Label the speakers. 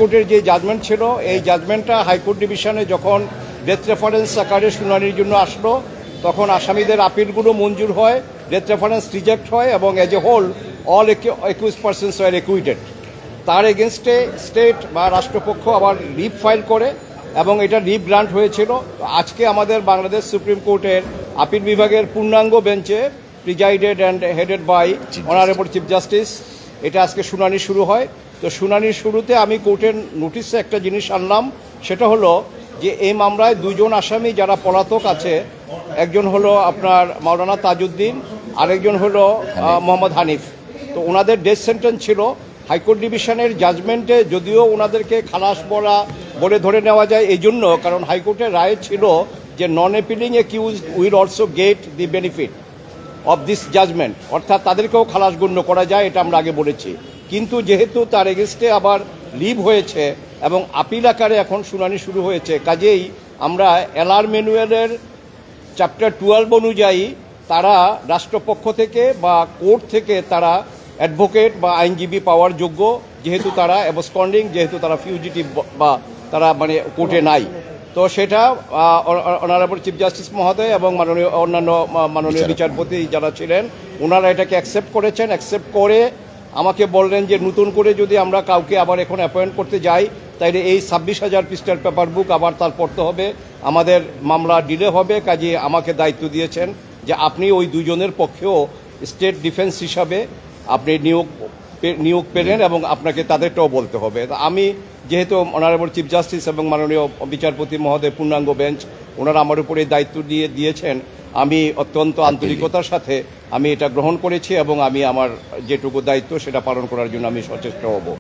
Speaker 1: হাইকোর্টের যে জাজমেন্ট ছিল, এই জাজমেন্টটা হাইকোর্ট ডিভিশনে যখন ডেথ রেফারেন্স আকারে শুনানির জন্য আসলো, তখন আসামিদের আপিলগুলো মঞ্জুর হয়, ডেথ রেফারেন্স রিজেক্ট হয় এবং as a whole all accused persons are acquitted. তার এগেনস্টে স্টেট বা রাষ্ট্রপক্ষ আবার লিভ ফাইল করে এবং এটা লিভ গ্রান্ট হয়েছিল। আজকে আমাদের বাংলাদেশ সুপ্রিম কোর্টের আপিল বিভাগের পূর্ণাঙ্গ বেঞ্চে presided and headed by honourable chief justice এটা আজকে শুনানি শুরু হয়। তো শুনানির শুরুতে আমি কোর্টের নোটিশে একটা জিনিস আনলাম, সেটা হলো যে এই মামলায় দুজন আসামি যারা পলাতক আছে, একজন হলো আপনার মাওলানা তাজউদ্দিন, আরেকজন হলো মোহাম্মদ হানিফ। তো ওনাদের ডেথ সেন্টেন্স ছিল। হাইকোর্ট ডিভিশনের জাজমেন্টে যদিও ওনাদেরকে খালাস বলে ধরে নেওয়া যায় এই জন্য, কারণ হাইকোর্টের রায় ছিল যে non appealing accused will also get the benefit of this judgment, অর্থাৎ তাদেরকেও খালাস গণ্য করা যায়, এটা আমরা আগে বলেছি। কিন্তু যেহেতু তার এগেনস্টে আবার লিভ হয়েছে এবং আপিল আকারে এখন শুনানি শুরু হয়েছে, কাজেই আমরা এলআর ম্যানুয়ালের চ্যাপ্টার 12 অনুযায়ী তারা রাষ্ট্রপক্ষ থেকে বা কোর্ট থেকে তারা অ্যাডভোকেট বা আইনজীবী পাওয়ার যোগ্য, যেহেতু তারা অ্যাবসকন্ডিং, যেহেতু তারা ফিউজিটিভ বা তারা মানে কোর্টে নাই। তো সেটা অনারেবল চিফ জাস্টিস মহোদয় এবং অন্যান্য মাননীয় বিচারপতি যারা ছিলেন ওনারা এটাকে অ্যাকসেপ্ট করেছেন। অ্যাকসেপ্ট করে আমাকে বললেন যে নতুন করে যদি আমরা কাউকে আবার এখন অ্যাপয়েন্ট করতে যাই, তাইলে এই 26,000 পৃষ্ঠার পেপার বুক আবার তার পড়তে হবে, আমাদের মামলা ডিলে হবে। কাজে আমাকে দায়িত্ব দিয়েছেন যে আপনি ওই দুজনের পক্ষেও স্টেট ডিফেন্স হিসাবে আপনি নিয়োগ পেলেন এবং আপনাকে তাদেরটাও বলতে হবে। আমি যেহেতু অনারেবল চিফ জাস্টিস এবং মাননীয় বিচারপতি মহোদয় পূর্ণাঙ্গ বেঞ্চ ওনারা আমার উপরে দায়িত্ব দিয়েছেন, আমি অত্যন্ত আন্তরিকতার সাথে আমি এটা গ্রহণ করেছি এবং আমি আমার যেটুকু দায়িত্ব সেটা পালন করার জন্য আমি সচেষ্ট হব।